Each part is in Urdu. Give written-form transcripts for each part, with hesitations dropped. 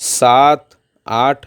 7, 8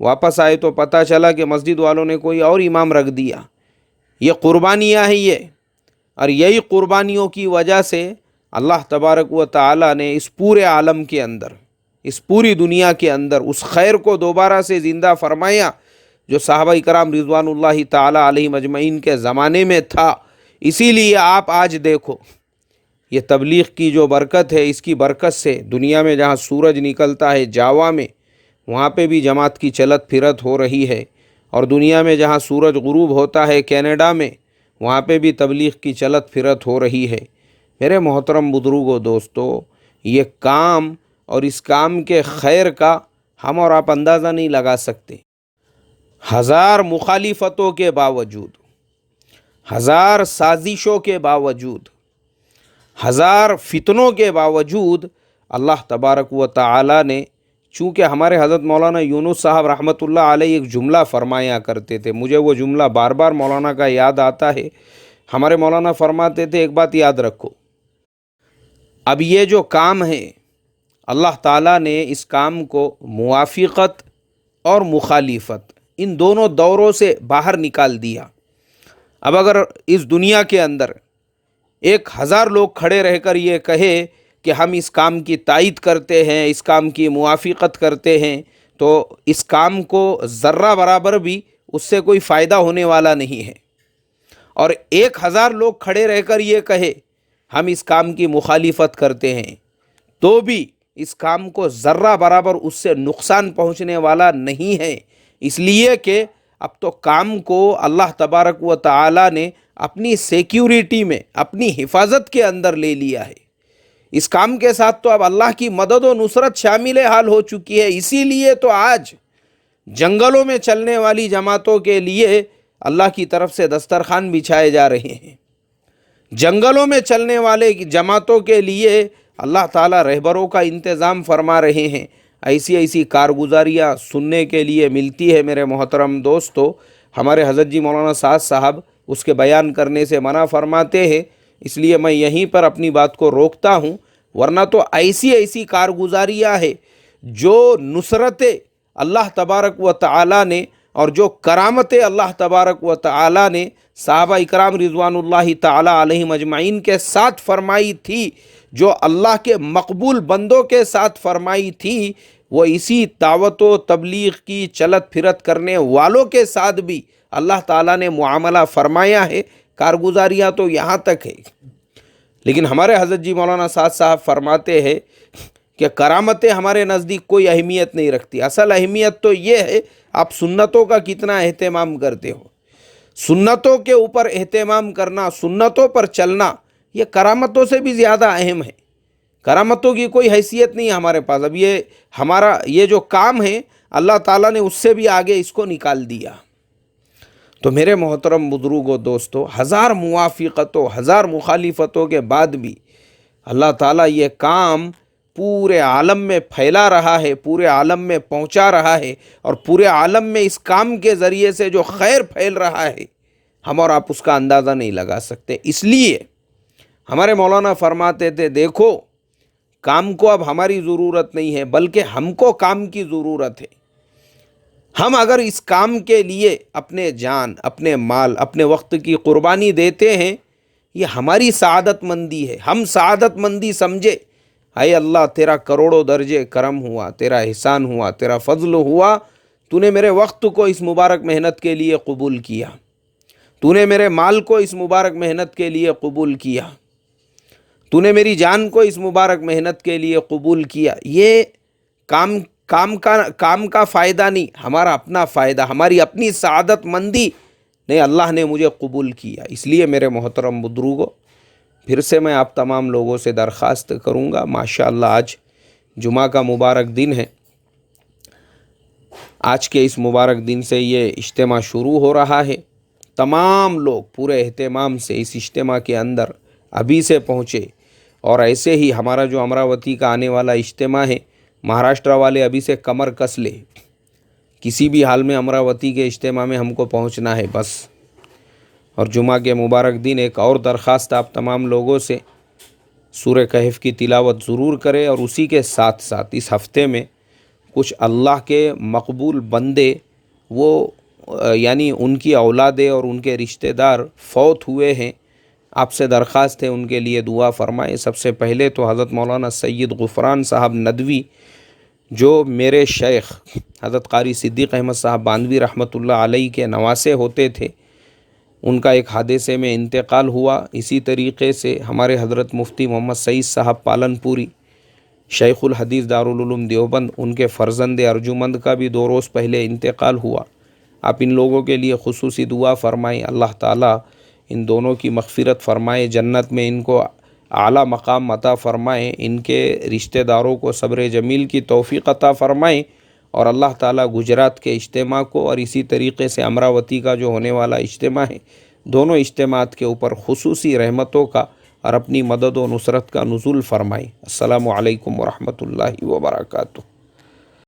واپس آئے تو پتہ چلا کہ مسجد والوں نے کوئی اور امام رکھ دیا. یہ قربانیاں ہیں یہ، اور یہی قربانیوں کی وجہ سے اللہ تبارک و تعالیٰ نے اس پورے عالم کے اندر، اس پوری دنیا کے اندر اس خیر کو دوبارہ سے زندہ فرمایا جو صحابہ کرام رضوان اللہ تعالیٰ علیہم اجمعین کے زمانے میں تھا. اسی لیے آپ آج دیکھو یہ تبلیغ کی جو برکت ہے، اس کی برکت سے دنیا میں جہاں سورج نکلتا ہے جاوا میں، وہاں پہ بھی جماعت کی چلت پھرت ہو رہی ہے، اور دنیا میں جہاں سورج غروب ہوتا ہے کینیڈا میں، وہاں پہ بھی تبلیغ کی چلت پھرت ہو رہی ہے. میرے محترم بزرگوں دوستو، یہ کام اور اس کام کے خیر کا ہم اور آپ اندازہ نہیں لگا سکتے. ہزار مخالفتوں کے باوجود، ہزار سازشوں کے باوجود، ہزار فتنوں کے باوجود اللہ تبارک و تعالی نے، چونکہ ہمارے حضرت مولانا یونس صاحب رحمۃ اللہ علیہ ایک جملہ فرمایا کرتے تھے، مجھے وہ جملہ بار بار مولانا کا یاد آتا ہے. ہمارے مولانا فرماتے تھے ایک بات یاد رکھو، اب یہ جو کام ہے اللہ تعالیٰ نے اس کام کو موافقت اور مخالفت ان دونوں دوروں سے باہر نکال دیا. اب اگر اس دنیا کے اندر 1000 لوگ کھڑے رہ کر یہ کہے کہ ہم اس کام کی تائید کرتے ہیں، اس کام کی موافقت کرتے ہیں، تو اس کام کو ذرہ برابر بھی اس سے کوئی فائدہ ہونے والا نہیں ہے. اور 1000 لوگ کھڑے رہ کر یہ کہے ہم اس کام کی مخالفت کرتے ہیں، تو بھی اس کام کو ذرہ برابر اس سے نقصان پہنچنے والا نہیں ہے. اس لیے کہ اب تو کام کو اللہ تبارک و تعالی نے اپنی سیکیورٹی میں، اپنی حفاظت کے اندر لے لیا ہے. اس کام کے ساتھ تو اب اللہ کی مدد و نصرت شامل حال ہو چکی ہے. اسی لیے تو آج جنگلوں میں چلنے والی جماعتوں کے لیے اللہ کی طرف سے دسترخوان بچھائے جا رہے ہیں. جنگلوں میں چلنے والے جماعتوں کے لیے اللہ تعالیٰ رہبروں کا انتظام فرما رہے ہیں. ایسی کارگزاریاں سننے کے لیے ملتی ہے. میرے محترم دوستو، ہمارے حضرت جی مولانا سعد صاحب اس کے بیان کرنے سے منع فرماتے ہیں، اس لیے میں یہیں پر اپنی بات کو روکتا ہوں. ورنہ تو ایسی کارگزاریاں ہیں جو نصرت اللہ تبارک و تعالی نے اور جو کرامت اللہ تبارک و تعالی نے صحابہ اکرام رضوان اللہ تعالی علیہم اجمعین کے ساتھ فرمائی تھی، جو اللہ کے مقبول بندوں کے ساتھ فرمائی تھی، وہ اسی دعوت و تبلیغ کی چلت پھرت کرنے والوں کے ساتھ بھی اللہ تعالیٰ نے معاملہ فرمایا ہے. کارگزاریاں تو یہاں تک ہے. لیکن ہمارے حضرت جی مولانا سعد صاحب فرماتے ہیں کہ کرامتیں ہمارے نزدیک کوئی اہمیت نہیں رکھتی. اصل اہمیت تو یہ ہے آپ سنتوں کا کتنا اہتمام کرتے ہو. سنتوں کے اوپر اہتمام کرنا، سنتوں پر چلنا، یہ کرامتوں سے بھی زیادہ اہم ہے. کرامتوں کی کوئی حیثیت نہیں ہے ہمارے پاس. اب یہ ہمارا یہ جو کام ہے اللہ تعالیٰ نے اس سے بھی آگے اس کو نکال دیا. تو میرے محترم بزرگوں دوستو، 1000 موافقتوں، 1000 مخالفتوں کے بعد بھی اللہ تعالیٰ یہ کام پورے عالم میں پھیلا رہا ہے، پورے عالم میں پہنچا رہا ہے، اور پورے عالم میں اس کام کے ذریعے سے جو خیر پھیل رہا ہے ہم اور آپ اس کا اندازہ نہیں لگا سکتے. اس لیے ہمارے مولانا فرماتے تھے دیکھو کام کو اب ہماری ضرورت نہیں ہے بلکہ ہم کو کام کی ضرورت ہے. ہم اگر اس کام کے لیے اپنے جان، اپنے مال، اپنے وقت کی قربانی دیتے ہیں، یہ ہماری سعادت مندی ہے. ہم سعادت مندی سمجھے، اے اللہ تیرا کروڑوں درجے کرم ہوا، تیرا احسان ہوا، تیرا فضل ہوا، تو نے میرے وقت کو اس مبارک محنت کے لیے قبول کیا، تو نے میرے مال کو اس مبارک محنت کے لیے قبول کیا، تو نے میری جان کو اس مبارک محنت کے لیے قبول کیا. یہ کام کا فائدہ نہیں، ہمارا اپنا فائدہ، ہماری اپنی سعادت مندی نے اللہ نے مجھے قبول کیا. اس لیے میرے محترم بزرگوں، پھر سے میں آپ تمام لوگوں سے درخواست کروں گا، ماشاءاللہ آج جمعہ کا مبارک دن ہے. آج کے اس مبارک دن سے یہ اجتماع شروع ہو رہا ہے. تمام لوگ پورے اہتمام سے اس اجتماع کے اندر ابھی سے پہنچے، اور ایسے ہی ہمارا جو امراوتی کا آنے والا اجتماع ہے، مہاراشٹر والے ابھی سے کمر کس لے. کسی بھی حال میں امراوتی کے اجتماع میں ہم کو پہنچنا ہے بس. اور جمعہ کے مبارک دن ایک اور درخواست آپ تمام لوگوں سے، سورہ کہف کی تلاوت ضرور کرے، اور اسی کے ساتھ ساتھ اس ہفتے میں کچھ اللہ کے مقبول بندے وہ یعنی ان کی اولادیں اور ان کے رشتہ دار فوت ہوئے ہیں، آپ سے درخواست ہے ان کے لیے دعا فرمائیں۔ سب سے پہلے تو حضرت مولانا سید غفران صاحب ندوی جو میرے شیخ حضرت قاری صدیق احمد صاحب باندوی رحمۃ اللہ علیہ کے نواسے ہوتے تھے، ان کا ایک حادثے میں انتقال ہوا۔ اسی طریقے سے ہمارے حضرت مفتی محمد سعید صاحب پالن پوری شیخ الحدیث دارالعلوم دیوبند، ان کے فرزند ارجمند کا بھی 2 روز پہلے انتقال ہوا۔ آپ ان لوگوں کے لیے خصوصی دعا فرمائیں، اللہ تعالیٰ ان دونوں کی مغفرت فرمائے، جنت میں ان کو اعلیٰ مقام عطا فرمائیں، ان کے رشتہ داروں کو صبر جمیل کی توفیق عطا فرمائیں، اور اللہ تعالیٰ گجرات کے اجتماع کو اور اسی طریقے سے امراوتی کا جو ہونے والا اجتماع ہے، دونوں اجتماعات کے اوپر خصوصی رحمتوں کا اور اپنی مدد و نصرت کا نزول فرمائیں۔ السلام علیکم ورحمۃ اللہ وبرکاتہ۔